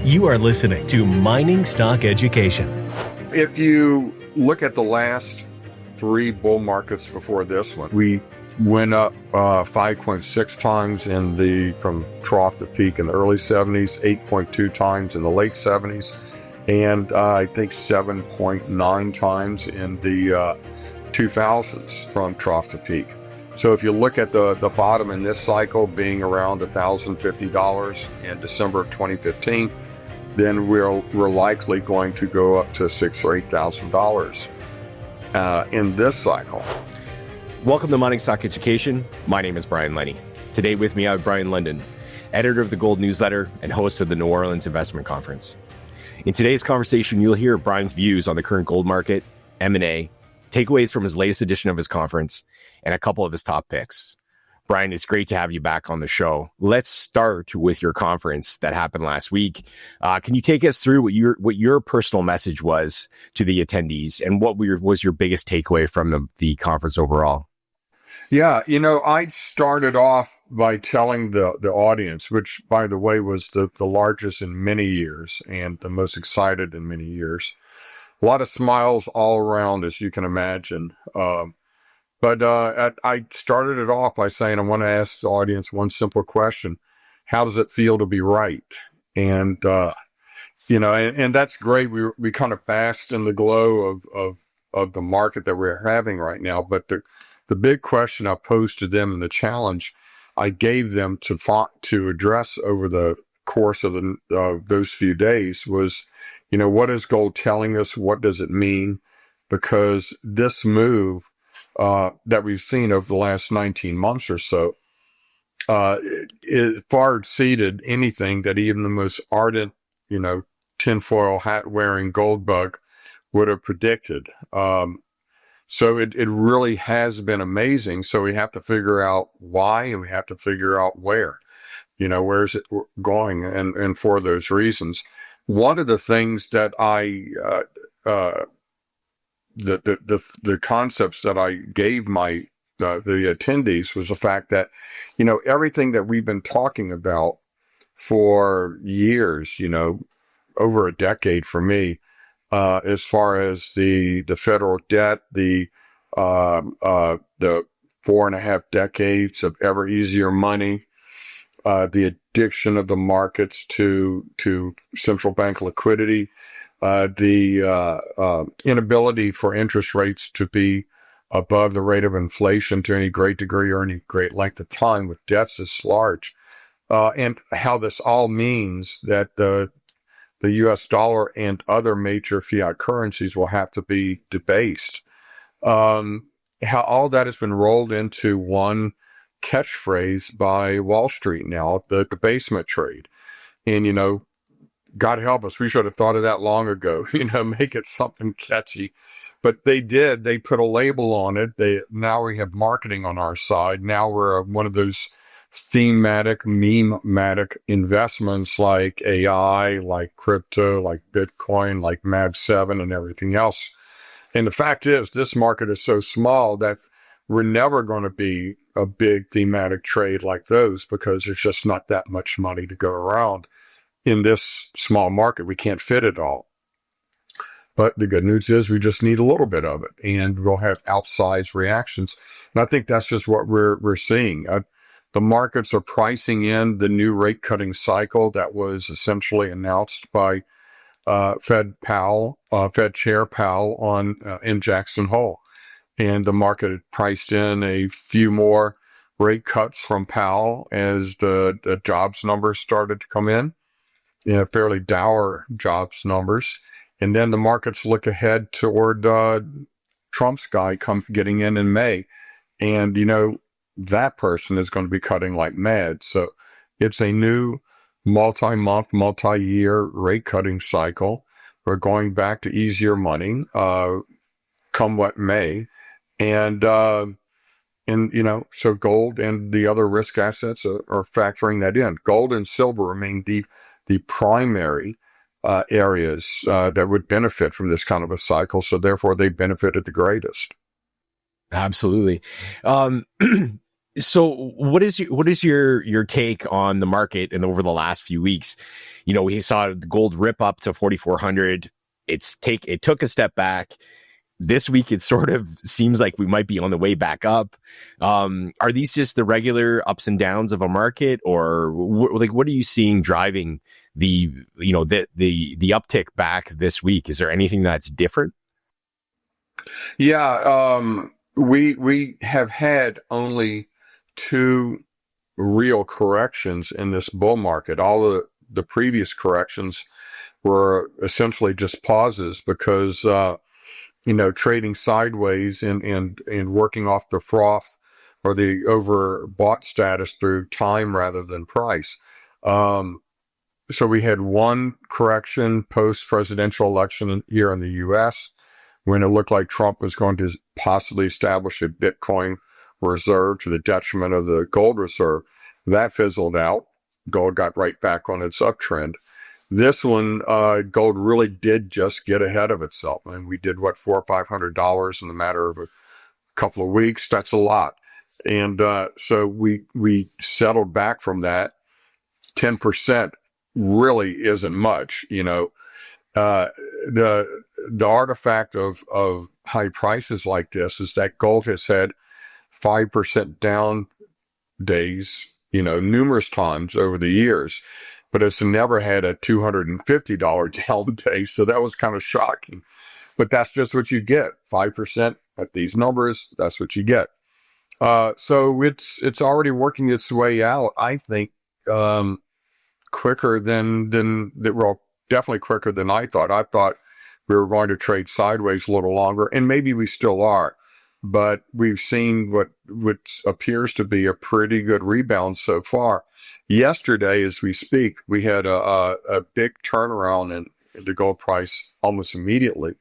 You are listening to Mining Stock Education. If you look at the last three bull markets before this one, we went up 5.6 times from trough to peak in the early 70s, 8.2 times in the late 70s, and I think 7.9 times in the 2000s from trough to peak. So if you look at the bottom in this cycle being around $1,050 in December of 2015, then we're likely going to go up to $6,000 or $8,000 in this cycle. Welcome to Mining Stock Education. My name is Brien Lundin. Today with me I have Brien Lundin, editor of the Gold Newsletter and host of the New Orleans Investment Conference. In today's conversation, you'll hear Brien's views on the current gold market, M&A, takeaways from his latest edition of his conference, and a couple of his top picks. Brien, it's great to have you back on the show. Let's start with your conference that happened last week. Can you take us through what your personal message was to the attendees, and what was your biggest takeaway from the conference overall? Yeah, I started off by telling the audience, which, by the way, was the largest in many years and the most excited in many years. A lot of smiles all around, as you can imagine. But I started it off by saying I want to ask the audience one simple question: how does it feel to be right? And and that's great. We kind of bask in the glow of the market that we're having right now. But the big question I posed to them and the challenge I gave them to address over the course of those few days was, what is gold telling us? What does it mean? Because this move that we've seen over the last 19 months or so it far exceeded anything that even the most ardent, tinfoil hat wearing gold bug would have predicted. So it really has been amazing. So we have to figure out why, and we have to figure out where, where's it going, and for those reasons. One of the things that the concepts that I gave the attendees was the fact that, everything that we've been talking about for years, over a decade for me, as far as the federal debt, the 4.5 decades of ever easier money, the addiction of the markets to central bank liquidity, the inability for interest rates to be above the rate of inflation to any great degree or any great length of time with debts this large, and how this all means that the U.S. dollar and other major fiat currencies will have to be debased. How all that has been rolled into one catchphrase by Wall Street now, the debasement trade. And, God help us, we should have thought of that long ago, make it something catchy. But they did. They put a label on it. Now we have marketing on our side. Now we're one of those thematic, meme-matic investments like AI, like crypto, like Bitcoin, like MAV7 and everything else. And the fact is, this market is so small that we're never going to be a big thematic trade like those, because there's just not that much money to go around. In this small market, we can't fit it all. But the good news is we just need a little bit of it, and we'll have outsized reactions. And I think that's just what we're seeing. The markets are pricing in the new rate cutting cycle that was essentially announced by Fed Chair Powell in Jackson Hole. And the market had priced in a few more rate cuts from Powell as the jobs numbers started to come in. Fairly dour jobs numbers. And then the markets look ahead toward Trump's guy getting in May. And, that person is going to be cutting like mad. So it's a new multi-month, multi-year rate cutting cycle. We're going back to easier money, come what may. And so gold and the other risk assets are factoring that in. Gold and silver remain the primary areas that would benefit from this kind of a cycle. So therefore, they benefited the greatest. Absolutely. So what is your take on the market and over the last few weeks? We saw the gold rip up to 4,400. It took a step back. This week, it sort of seems like we might be on the way back up. Are these just the regular ups and downs of a market, or what are you seeing driving the uptick back this week? Is there anything that's different? Yeah, we have had only two real corrections in this bull market. All of the previous corrections were essentially just pauses because trading sideways and working off the froth or the overbought status through time rather than price. So we had one correction post-presidential election here in the U.S. when it looked like Trump was going to possibly establish a Bitcoin reserve to the detriment of the gold reserve. That fizzled out. Gold got right back on its uptrend. This one, gold really did just get ahead of itself. And we did $400 or $500 in the matter of a couple of weeks. That's a lot. And so we settled back from that. 10% really isn't much, the artifact of high prices like this is that gold has had 5% down days, numerous times over the years, but it's never had a $250 down day. So that was kind of shocking, but that's just what you get. 5% at these numbers. That's what you get. So it's already working its way out. I think, quicker than well, definitely quicker than I thought. I thought we were going to trade sideways a little longer, and maybe we still are, but we've seen what appears to be a pretty good rebound so far. Yesterday, as we speak, we had a big turnaround in the gold price almost immediately,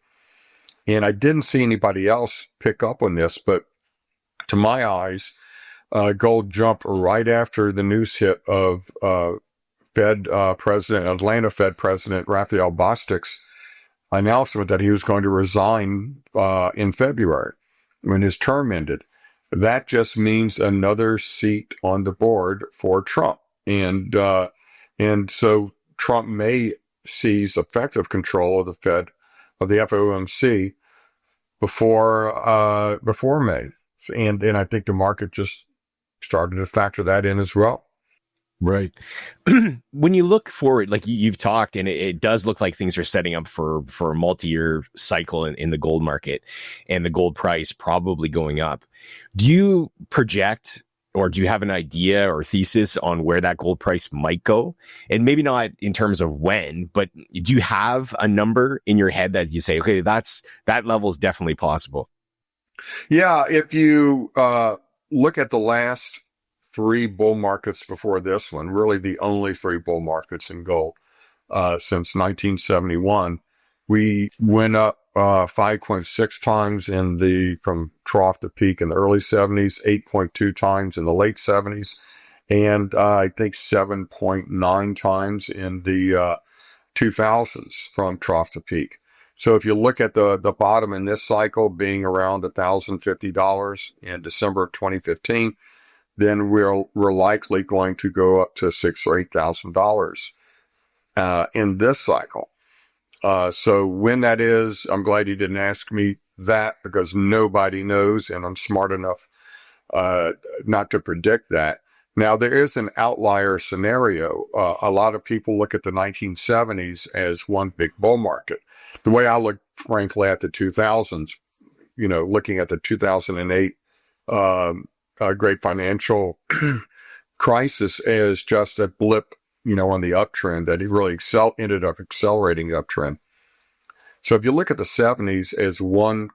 and I didn't see anybody else pick up on this, but to my eyes, gold jumped right after the news hit of Atlanta Fed President Raphael Bostic's announcement that he was going to resign in February when his term ended. That just means another seat on the board for Trump, and so Trump may seize effective control of the Fed, of the FOMC, before May, and I think the market just started to factor that in as well. Right. When you look forward, like you've talked, and it does look like things are setting up for a multi-year cycle in the gold market and the gold price probably going up. Do you project, or do you have an idea or thesis on where that gold price might go? And maybe not in terms of when, but do you have a number in your head that you say, okay, that level is definitely possible? Yeah. If you look at the last three bull markets before this one, really the only three bull markets in gold since 1971, we went up 5.6 times from trough to peak in the early 70s, 8.2 times in the late 70s, and I think 7.9 times in the 2000s from trough to peak. So if you look at the bottom in this cycle being around $1,050 in December of 2015, then we're likely going to go up to $6,000 or $8,000 in this cycle. So when that is, I'm glad you didn't ask me that, because nobody knows, and I'm smart enough not to predict that. Now, there is an outlier scenario. A lot of people look at the 1970s as one big bull market. The way I look, frankly, at the 2000s, looking at the 2008 great financial crisis as just a blip, on the uptrend that it really ended up accelerating the uptrend. So if you look at the 70s as one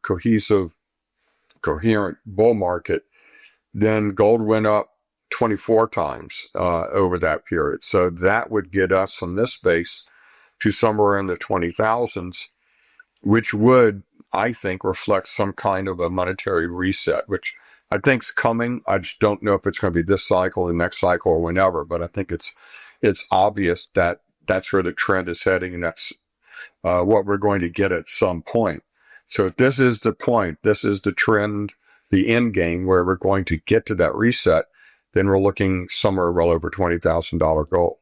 coherent bull market, then gold went up 24 times over that period. So that would get us from this base to somewhere in the 20,000s, which would, I think, reflect some kind of a monetary reset, which I think is coming. I just don't know if it's going to be this cycle, the next cycle, or whenever, but I think it's obvious that that's where the trend is heading, and that's what we're going to get at some point. So this is the point. This is the trend, the end game, where we're going to get to that reset. then we're looking somewhere well over $20,000 gold.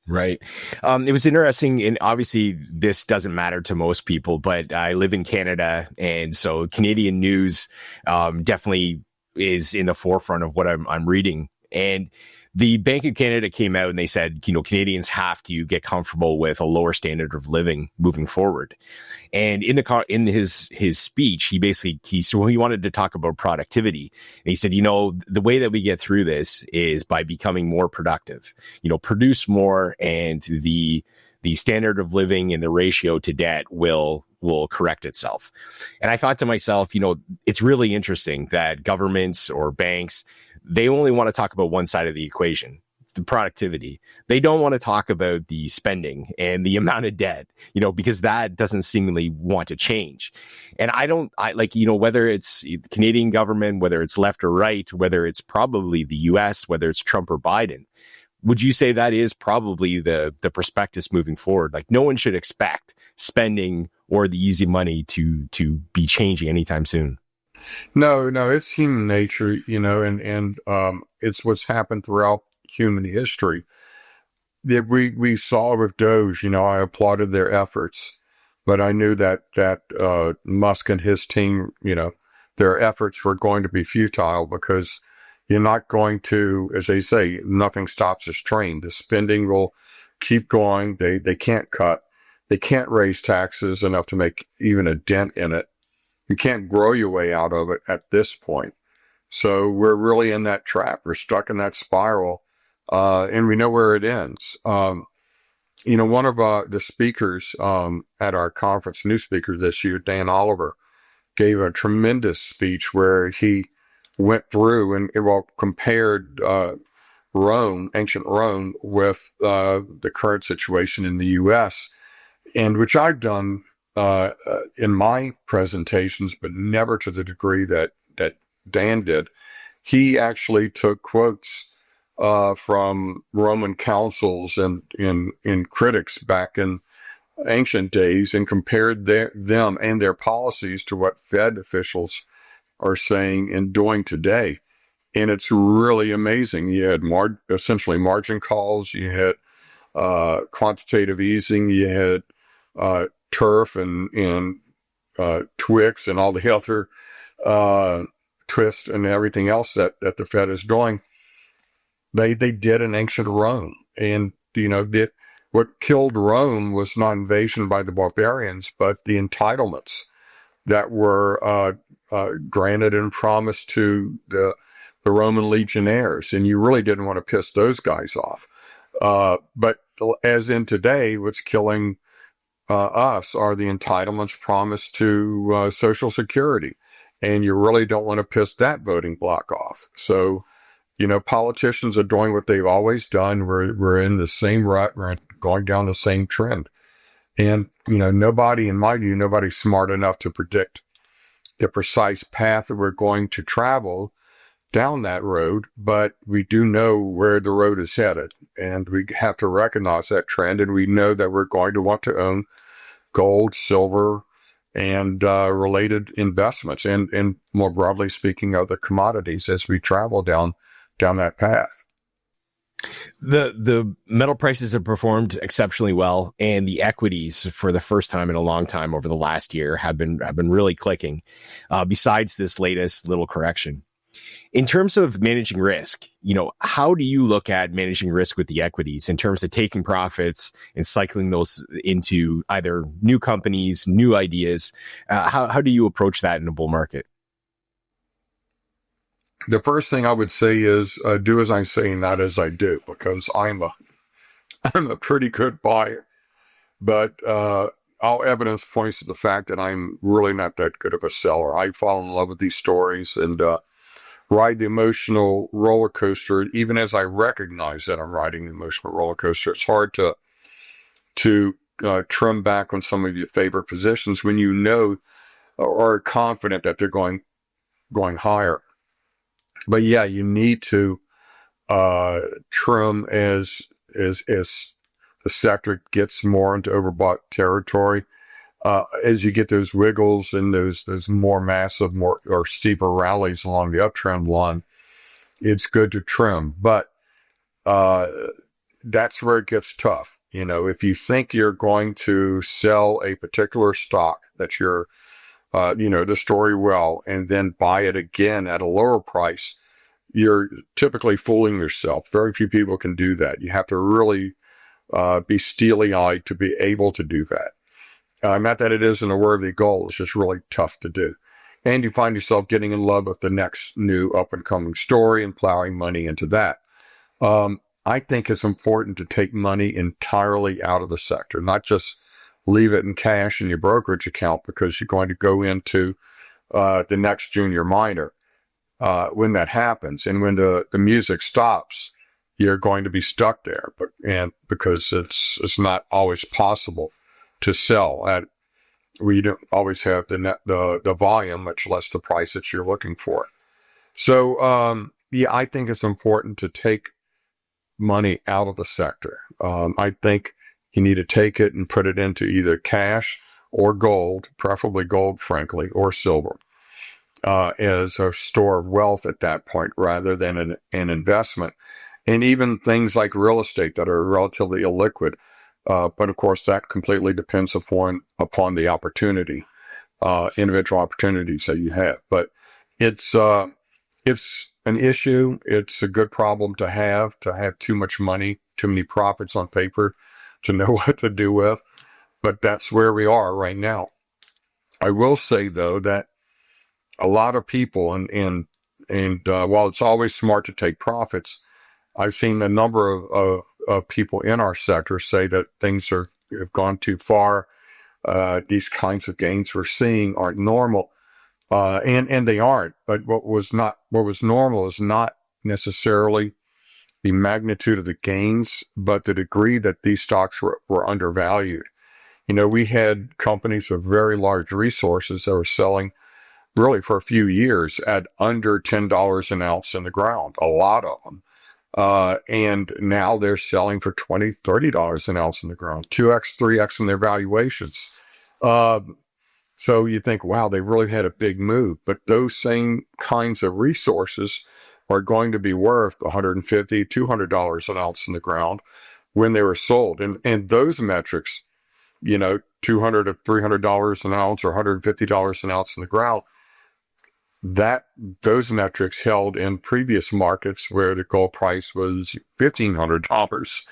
Right. It was interesting, and obviously this doesn't matter to most people, but I live in Canada, and so Canadian news definitely is in the forefront of what I'm reading. And the Bank of Canada came out and they said, Canadians have to get comfortable with a lower standard of living moving forward. And in his speech, he wanted to talk about productivity. And he said, the way that we get through this is by becoming more productive, produce more, and the standard of living and the ratio to debt will correct itself. And I thought to myself, it's really interesting that governments or banks, they only want to talk about one side of the equation, the productivity. They don't want to talk about the spending and the amount of debt, because that doesn't seemingly want to change. And whether it's the Canadian government, whether it's left or right, whether it's probably the US, whether it's Trump or Biden, would you say that is probably the prospectus moving forward? Like, no one should expect spending or the easy money to be changing anytime soon. No, it's human nature, and it's what's happened throughout human history. That we saw with Doge, I applauded their efforts, but I knew that Musk and his team, their efforts were going to be futile, because you're not going to, as they say, nothing stops this train. The spending will keep going. They can't cut. They can't raise taxes enough to make even a dent in it. You can't grow your way out of it at this point. So we're really in that trap. We're stuck in that spiral, and we know where it ends. One of the speakers at our conference, new speakers this year, Dan Oliver, gave a tremendous speech where he went through and compared Rome, ancient Rome, with the current situation in the U.S., and which I've done in my presentations, but never to the degree that Dan did. He actually took quotes from Roman councils and in critics back in ancient days and compared them and their policies to what Fed officials are saying and doing today. And it's really amazing. You had essentially margin calls, you had quantitative easing, you had turf and Twix and all the other twist and everything else that the Fed is doing. They did in ancient Rome. And, what killed Rome was not invasion by the barbarians, but the entitlements that were granted and promised to the Roman legionnaires. And you really didn't want to piss those guys off. But as in today, what's killing us are the entitlements promised to Social Security. And you really don't want to piss that voting bloc off. So, politicians are doing what they've always done. We're in the same rut. We're going down the same trend. And, nobody, in my view, nobody's smart enough to predict the precise path that we're going to travel down that road, but we do know where the road is headed, and we have to recognize that trend, and we know that we're going to want to own gold, silver, and related investments, and more broadly speaking, other commodities as we travel down that path. The metal prices have performed exceptionally well, and the equities, for the first time in a long time over the last year, have been really clicking. Besides this latest little correction, in terms of managing risk, how do you look at managing risk with the equities in terms of taking profits and cycling those into either new companies, new ideas? How do you approach that in a bull market? The first thing I would say is do as I say, not as I do, because I'm a pretty good buyer, but all evidence points to the fact that I'm really not that good of a seller. I fall in love with these stories and ride the emotional roller coaster. Even as I recognize that I'm riding the emotional roller coaster, it's hard to trim back on some of your favorite positions when you know or are confident that they're going higher. But yeah, you need to trim as the sector gets more into overbought territory. As you get those wiggles and those more massive, more or steeper rallies along the uptrend line, it's good to trim. But that's where it gets tough. If you think you're going to sell a particular stock that you're, the story well, and then buy it again at a lower price, you're typically fooling yourself. Very few people can do that. You have to really be steely-eyed to be able to do that. Not that it isn't a worthy goal. It's just really tough to do. And you find yourself getting in love with the next new up-and-coming story and plowing money into that. I think it's important to take money entirely out of the sector, not just leave it in cash in your brokerage account because you're going to go into the next junior miner when that happens. And when the music stops, you're going to be stuck there, because it's not always possible to sell at. We don't always have the volume, much less the price that you're looking for. So I think it's important to take money out of the sector. I think you need to take it and put it into either cash or gold, preferably gold, frankly, or silver, as a store of wealth at that point rather than an investment. And even things like real estate that are relatively illiquid. But of course, that completely depends upon the opportunity, individual opportunities that you have. But it's an issue. It's a good problem to have too much money, too many profits on paper to know what to do with. But that's where we are right now. I will say, though, that a lot of people, and while it's always smart to take profits, I've seen a number of people in our sector say that things have gone too far. These kinds of gains we're seeing aren't normal. And they aren't, but what was normal is not necessarily the magnitude of the gains, but the degree that these stocks were undervalued. We had companies with very large resources that were selling really for a few years at under $10 an ounce in the ground, a lot of them. And now they're selling for $20, $30 an ounce in the ground, 2x, 3x in their valuations. So you think, wow, they really had a big move. But those same kinds of resources are going to be worth $150, $200 an ounce in the ground when they were sold. And those metrics, $200 to $300 an ounce or $150 an ounce in the ground, those metrics held in previous markets where the gold price was $1,500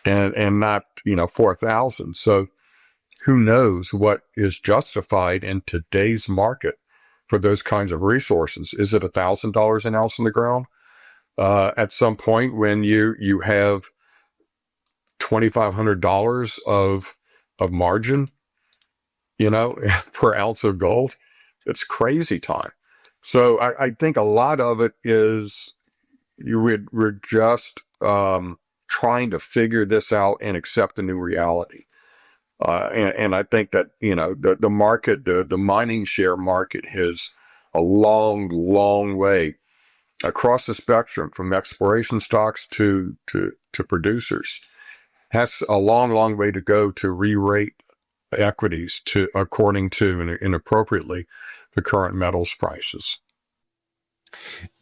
and not, $4,000. So who knows what is justified in today's market for those kinds of resources? Is it $1,000 an ounce in the ground? At some point when you have $2,500 of margin, per ounce of gold, it's crazy time. So I think a lot of it is we're just trying to figure this out and accept a new reality. And I think that, the market, the mining share market has a long, long way across the spectrum from exploration stocks to producers. Has a long, long way to go to re-rate equities according to and appropriately the current metals prices.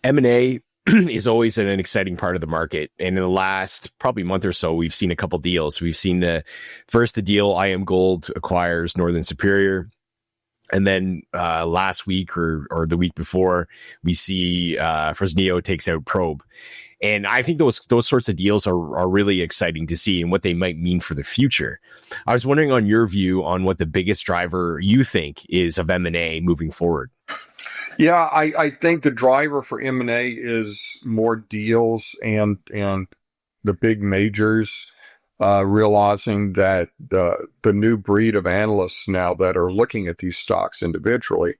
M&A is always an exciting part of the market. And in the last probably month or so, we've seen a couple deals. We've seen the deal, IM Gold acquires Northern Superior. And then last week or the week before, we see Fresnillo takes out Probe. And I think those sorts of deals are really exciting to see and what they might mean for the future. I was wondering on your view on what the biggest driver you think is of M&A moving forward. Yeah, I think the driver for M&A is more deals and the big majors realizing that the new breed of analysts now that are looking at these stocks individually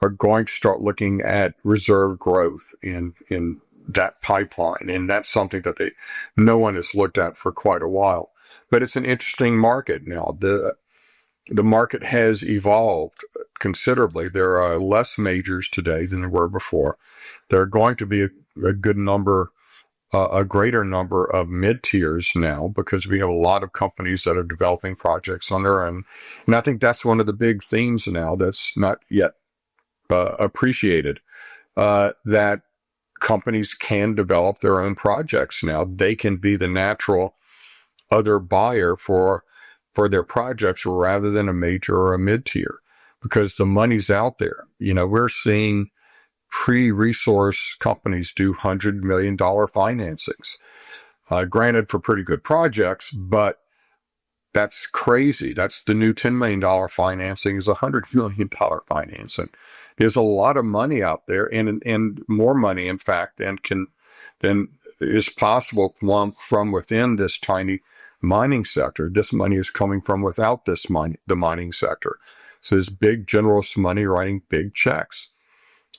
are going to start looking at reserve growth in that pipeline. And that's something that no one has looked at for quite a while. But it's an interesting market now. The market has evolved considerably. There are less majors today than there were before. There are going to be a good number, a greater number of mid-tiers now because we have a lot of companies that are developing projects on their own. And I think that's one of the big themes now that's not yet appreciated, that companies can develop their own projects now. They can be the natural other buyer for their projects rather than a major or a mid-tier, because the money's out there. We're seeing pre-resource companies do $100 million financings. Granted, for pretty good projects, but that's crazy. That's the new $10 million financing is $100 million financing. There's a lot of money out there, and more money, in fact, than is possible from within this tiny mining sector. This money is coming from without the mining sector. So there's big generous money writing big checks.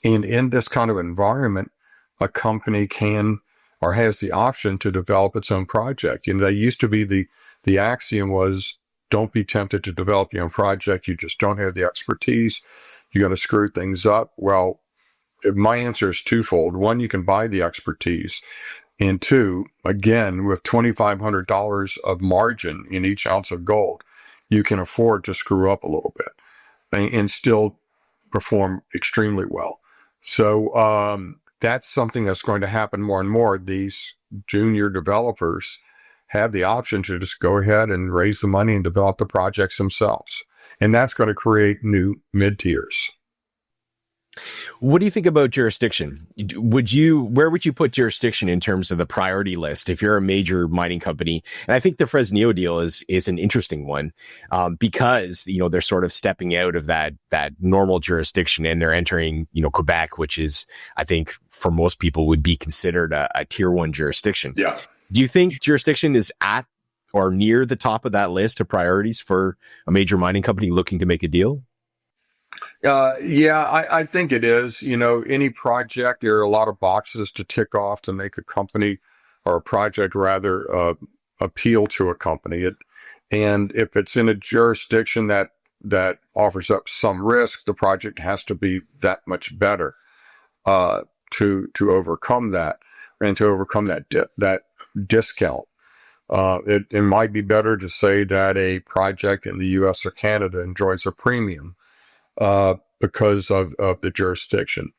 And in this kind of environment, a company can or has the option to develop its own project. They used to be the axiom was, don't be tempted to develop your own project. You just don't have the expertise. You're going to screw things up. Well, my answer is twofold. One, you can buy the expertise. And two, again, with $2,500 of margin in each ounce of gold, you can afford to screw up a little bit and still perform extremely well. So that's something that's going to happen more and more. These junior developers have the option to just go ahead and raise the money and develop the projects themselves. And that's going to create new mid-tiers. What do you think about jurisdiction? Where would you put jurisdiction in terms of the priority list if you're a major mining company? And I think the Fresnillo deal is an interesting one because they're sort of stepping out of that normal jurisdiction and they're entering Quebec, which is, I think, for most people would be considered a tier 1 jurisdiction. Yeah. Do you think jurisdiction is at or near the top of that list of priorities for a major mining company looking to make a deal? I think it is. Any project, there are a lot of boxes to tick off to make a company or a project rather appeal to a company. And if it's in a jurisdiction that offers up some risk, the project has to be that much better to overcome that and to overcome that discount. It might be better to say that a project in the U.S. or Canada enjoys a premium because of the jurisdiction.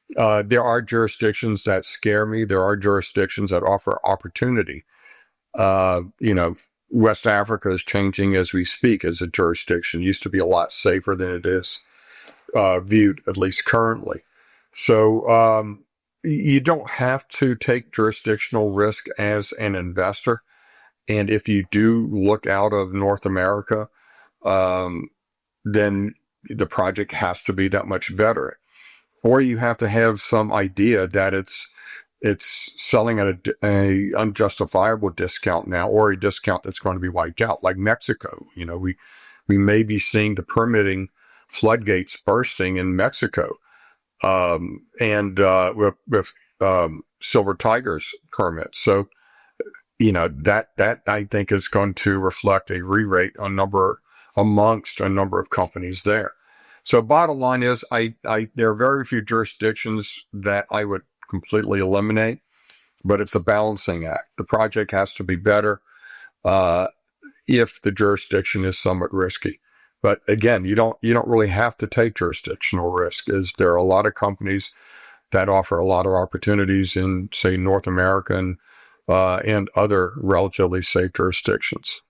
There are jurisdictions that scare me. There are jurisdictions that offer opportunity. West Africa is changing as we speak as a jurisdiction. It used to be a lot safer than it is viewed, at least currently. So you don't have to take jurisdictional risk as an investor. And if you do look out of North America, then the project has to be that much better. Or you have to have some idea that it's selling at a unjustifiable discount now, or a discount that's going to be wiped out, like Mexico. We may be seeing the permitting floodgates bursting in Mexico, with Silver Tiger's permits. So, that I think is going to reflect a re-rate amongst a number of companies there. So bottom line is, there are very few jurisdictions that I would completely eliminate, but it's a balancing act. The project has to be better if the jurisdiction is somewhat risky. But again, you don't really have to take jurisdictional risk, as there are a lot of companies that offer a lot of opportunities in, say, North America and other relatively safe jurisdictions.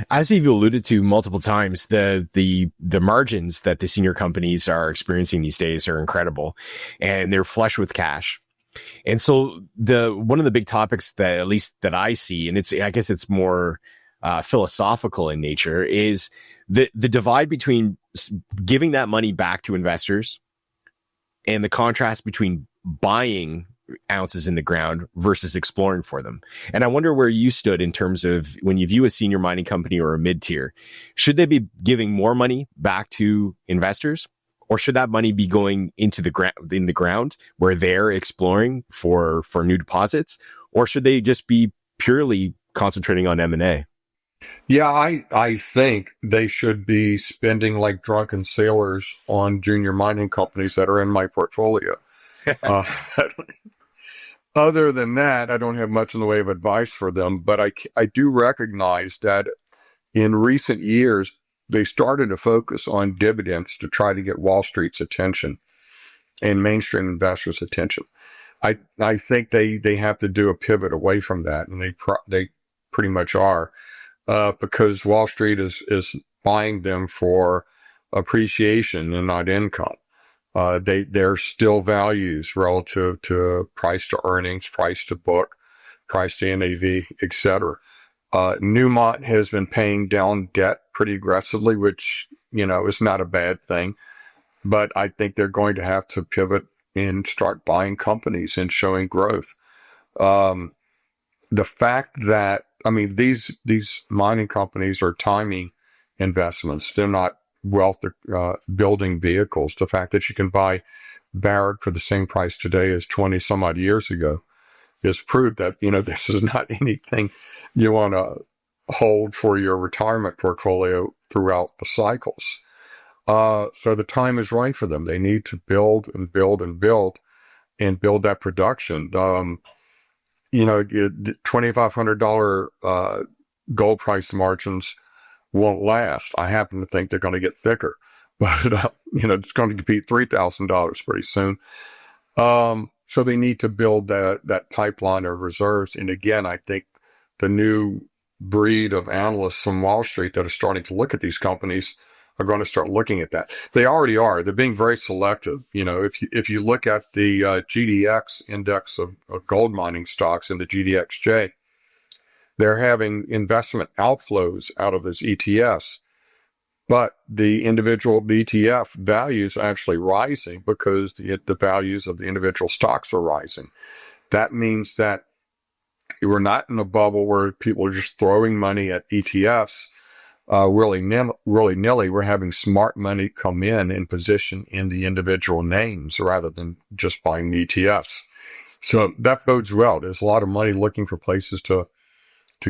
As you've alluded to multiple times, the margins that the senior companies are experiencing these days are incredible, and they're flush with cash. And so one of the big topics that, at least that I see, and I guess it's more philosophical in nature, is the divide between giving that money back to investors and the contrast between buying ounces in the ground versus exploring for them. And I wonder where you stood in terms of, when you view a senior mining company or a mid-tier, should they be giving more money back to investors, or should that money be going into the ground where they're exploring for new deposits, or should they just be purely concentrating on M&A? Yeah, I think they should be spending like drunken sailors on junior mining companies that are in my portfolio. Other than that, I don't have much in the way of advice for them, but I do recognize that in recent years, they started to focus on dividends to try to get Wall Street's attention and mainstream investors' attention. I think they have to do a pivot away from that, and they pretty much are, because Wall Street is buying them for appreciation and not income. They're still values relative to price to earnings, price to book, price to NAV, etc. Newmont has been paying down debt pretty aggressively, which, is not a bad thing. But I think they're going to have to pivot and start buying companies and showing growth. The fact that, these mining companies are timing investments. They're not wealth building vehicles. The fact that you can buy Barrick for the same price today as 20 some odd years ago is proof that, this is not anything you want to hold for your retirement portfolio throughout the cycles. So the time is right for them. They need to build and build and build and build that production. $2,500 gold price margins won't last. I happen to think they're going to get thicker, but it's going to beat $3,000 pretty soon. So they need to build that pipeline of reserves. And again, I think the new breed of analysts from Wall Street that are starting to look at these companies are going to start looking at that. They already are. They're being very selective. If you look at the GDX index of gold mining stocks in the GDXJ, they're having investment outflows out of those ETFs, but the individual ETF values are actually rising because the values of the individual stocks are rising. That means that we're not in a bubble where people are just throwing money at ETFs willy-nilly. We're having smart money come in and position in the individual names rather than just buying the ETFs. So that bodes well. There's a lot of money looking for places to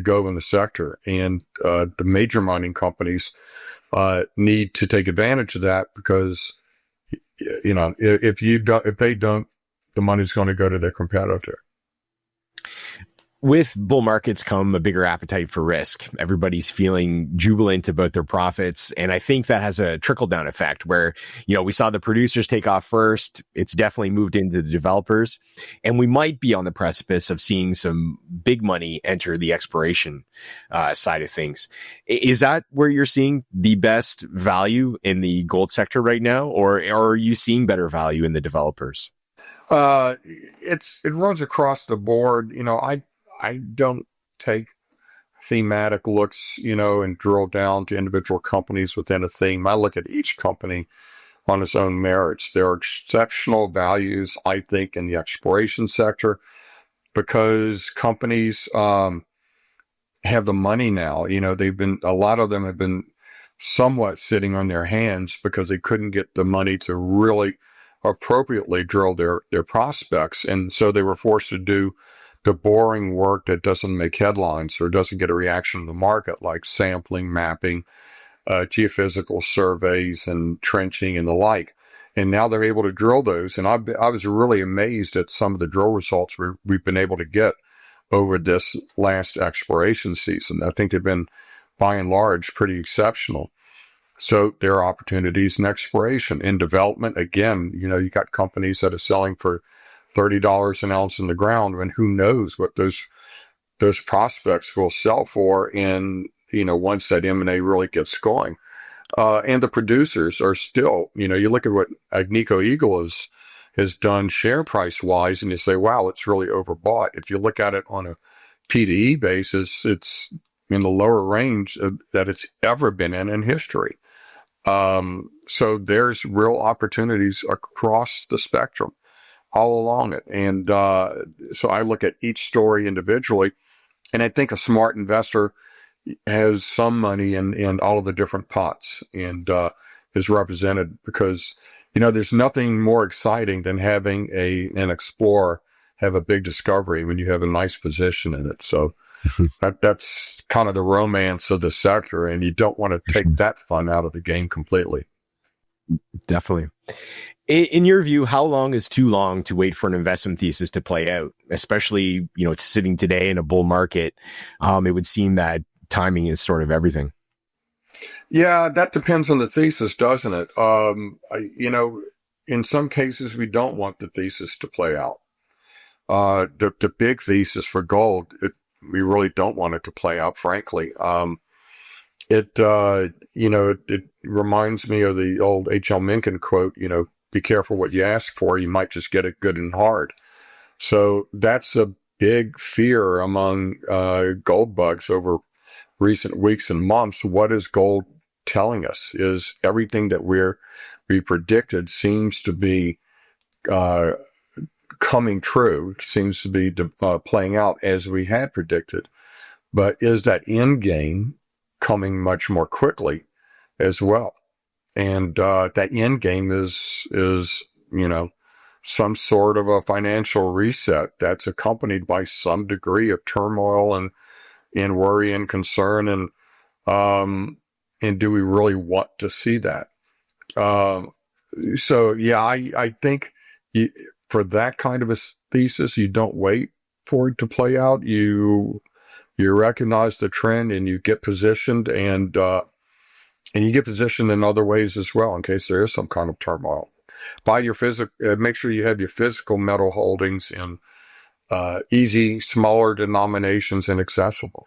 go in the sector, and the major mining companies need to take advantage of that because if they don't, the money's going to go to their competitor. With bull markets come a bigger appetite for risk. Everybody's feeling jubilant about their profits. And I think that has a trickle down effect where, we saw the producers take off first. It's definitely moved into the developers. And we might be on the precipice of seeing some big money enter the exploration side of things. Is that where you're seeing the best value in the gold sector right now? Or are you seeing better value in the developers? It runs across the board. I don't take thematic looks, and drill down to individual companies within a theme. I look at each company on its own merits. There are exceptional values, I think, in the exploration sector because companies have the money now. A lot of them have been somewhat sitting on their hands because they couldn't get the money to really appropriately drill their prospects. And so they were forced to do the boring work that doesn't make headlines or doesn't get a reaction in the market, like sampling, mapping, geophysical surveys, and trenching and the like. And now they're able to drill those. And I was really amazed at some of the drill results we've been able to get over this last exploration season. I think they've been, by and large, pretty exceptional. So there are opportunities in exploration. In development, again, you got companies that are selling for $30 an ounce in the ground, and who knows what those prospects will sell for in, once that M&A really gets going. And the producers are still, you look at what Agnico Eagle has done share price wise, and you say, wow, it's really overbought. If you look at it on a P/E basis, it's in the lower range that it's ever been in history. So there's real opportunities across the spectrum, all along it. And so I look at each story individually, and I think a smart investor has some money in all of the different pots and is represented because, there's nothing more exciting than having an explorer have a big discovery when you have a nice position in it. So that's kind of the romance of the sector, and you don't want to take that fun out of the game completely. Definitely. In your view, how long is too long to wait for an investment thesis to play out? Especially, it's sitting today in a bull market. It would seem that timing is sort of everything. Yeah, that depends on the thesis, doesn't it? In some cases, we don't want the thesis to play out. the big thesis for gold, we really don't want it to play out, frankly. It reminds me of the old H.L. Mencken quote, be careful what you ask for. You might just get it good and hard. So that's a big fear among gold bugs over recent weeks and months. What is gold telling us? Is everything that we predicted seems to be coming true, seems to be playing out as we had predicted. But is that end game coming much more quickly as well? And that end game is some sort of a financial reset that's accompanied by some degree of turmoil and worry and concern. And do we really want to see that? I think for that kind of a thesis, you don't wait for it to play out. You recognize the trend and you get positioned, and you get positioned in other ways as well in case there is some kind of turmoil. Buy your make sure you have your physical metal holdings in easy, smaller denominations and accessible.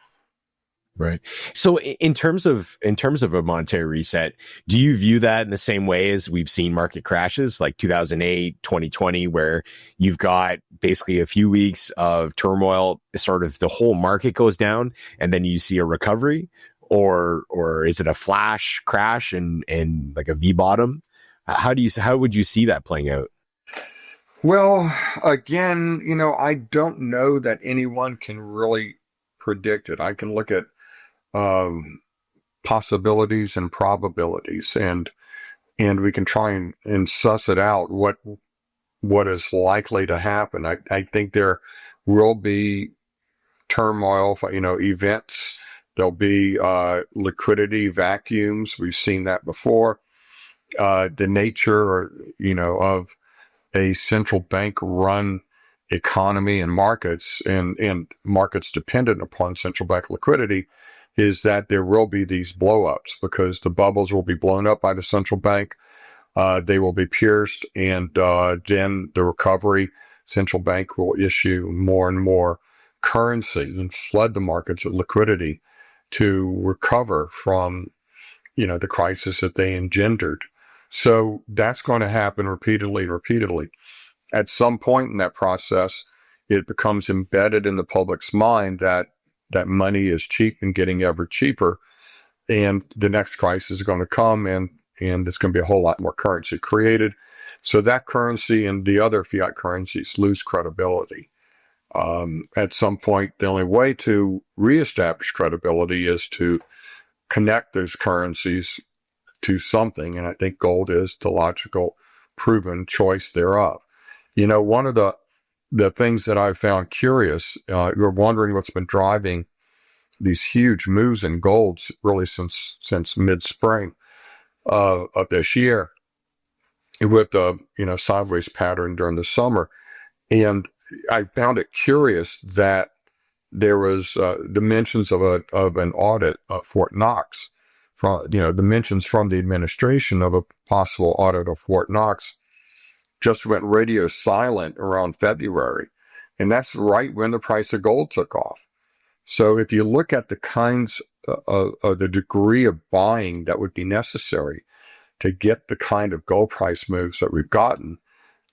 Right. So in terms of a monetary reset, do you view that in the same way as we've seen market crashes like 2008, 2020, where you've got basically a few weeks of turmoil, sort of the whole market goes down and then you see a recovery, or is it a flash crash and like a V bottom? How would you see that playing out? Well, again, I don't know that anyone can really predict it. I can look at possibilities and probabilities, and we can try and suss it out what is likely to happen. I think there will be turmoil, events. There'll be liquidity vacuums. We've seen that before. The nature, of a central bank run economy and markets and markets dependent upon central bank liquidity is that there will be these blow-ups because the bubbles will be blown up by the central bank. They will be pierced, and then the recovery, central bank will issue more and more currency and flood the markets with liquidity to recover from, the crisis that they engendered. So that's going to happen repeatedly. At some point in that process, it becomes embedded in the public's mind that money is cheap and getting ever cheaper. And the next crisis is going to come and there's going to be a whole lot more currency created. So that currency and the other fiat currencies lose credibility. At some point, the only way to reestablish credibility is to connect those currencies to something. And I think gold is the logical, proven choice thereof. One of the things that I've found curious, you're wondering what's been driving these huge moves in golds really since mid-spring of this year, with the sideways pattern during the summer. And I found it curious that there was the mentions of an audit of Fort Knox, from the mentions from the administration of a possible audit of Fort Knox just went radio silent around February. And that's right when the price of gold took off. So if you look at the kinds of the degree of buying that would be necessary to get the kind of gold price moves that we've gotten,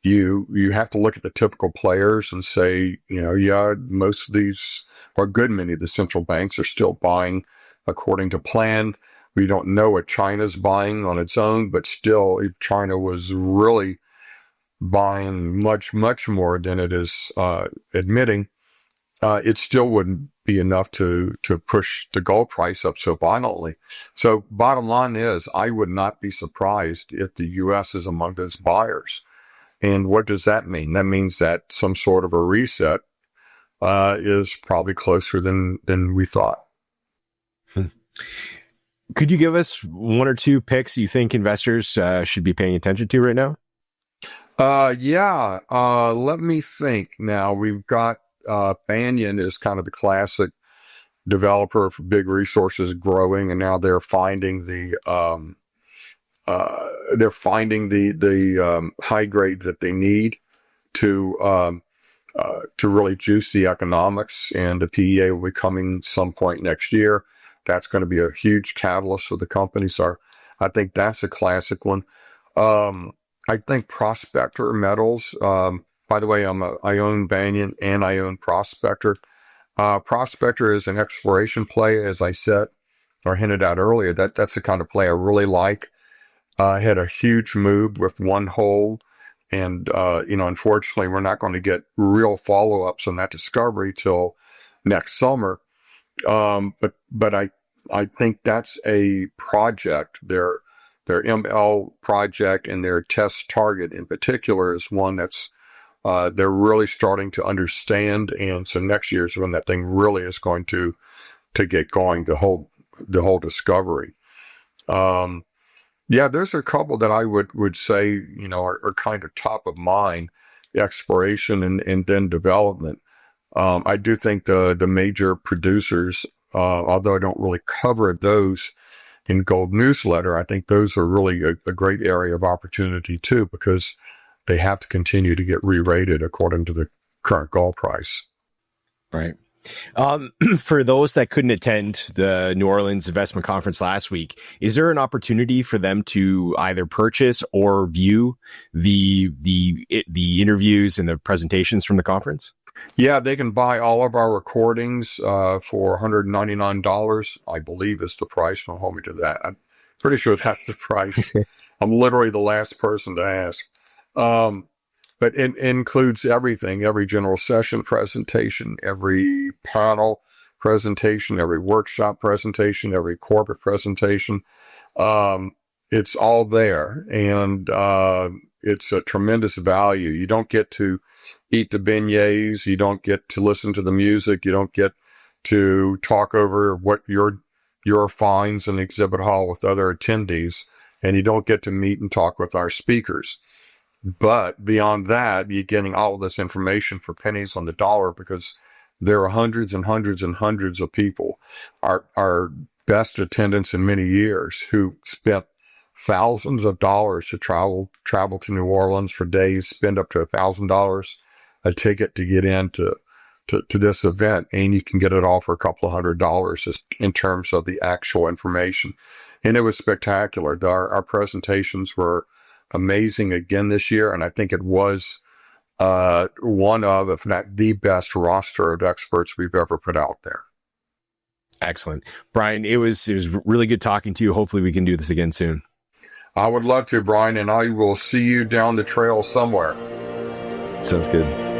you have to look at the typical players and say, most of these, or a good many of the central banks are still buying according to plan. We don't know what China's buying on its own, but still, if China was really buying much, much more than it is admitting, it still wouldn't be enough to push the gold price up so violently. So bottom line is, I would not be surprised if the U.S. is among those buyers. And what does that mean? That means that some sort of a reset is probably closer than we thought. Could you give us one or two picks you think investors should be paying attention to right now? Let me think. Now we've got Banyan is kind of the classic developer for big resources growing, and now they're finding the high grade that they need to to really juice the economics, and the PEA will be coming some point next year. That's going to be a huge catalyst for the company. So I think that's a classic one. I think Prospector Metals, by the way, I own Banyan and I own Prospector. Prospector is an exploration play, as I said, or hinted at earlier. That's the kind of play I really like. Had a huge move with one hole. And, unfortunately, we're not going to get real follow-ups on that discovery till next summer. But I think that's a project. Their ML project and their test target in particular is one that's they're really starting to understand. And so next year is when that thing really is going to get going, the whole discovery. Yeah, there's a couple that I would say, are kind of top of mind, exploration and then development. I do think the major producers, although I don't really cover those in Gold Newsletter, I think those are really a great area of opportunity too, because they have to continue to get re-rated according to the current gold price. Right. For those that couldn't attend the New Orleans Investment Conference last week, is there an opportunity for them to either purchase or view the interviews and the presentations from the conference? Yeah, they can buy all of our recordings for $199, I believe is the price. Don't hold me to that. I'm pretty sure that's the price. I'm literally the last person to ask. But it includes everything, every general session presentation, every panel presentation, every workshop presentation, every corporate presentation. It's all there, and it's a tremendous value. You don't get to eat the beignets. You don't get to listen to the music. You don't get to talk over what your finds in the exhibit hall with other attendees, and you don't get to meet and talk with our speakers. But beyond that, you're getting all of this information for pennies on the dollar, because there are hundreds and hundreds and hundreds of people, our best attendants in many years, who spent thousands of dollars to travel to New Orleans for days, spend up to $1,000 a ticket to get into to this event, and you can get it all for a couple of $100 just in terms of the actual information. And it was spectacular. Our presentations were amazing again this year, and I think it was one of, if not the best roster of experts we've ever put out there. Excellent. Brien, it was really good talking to you. Hopefully we can do this again soon. I would love to, Brien, and I will see you down the trail somewhere. Sounds good.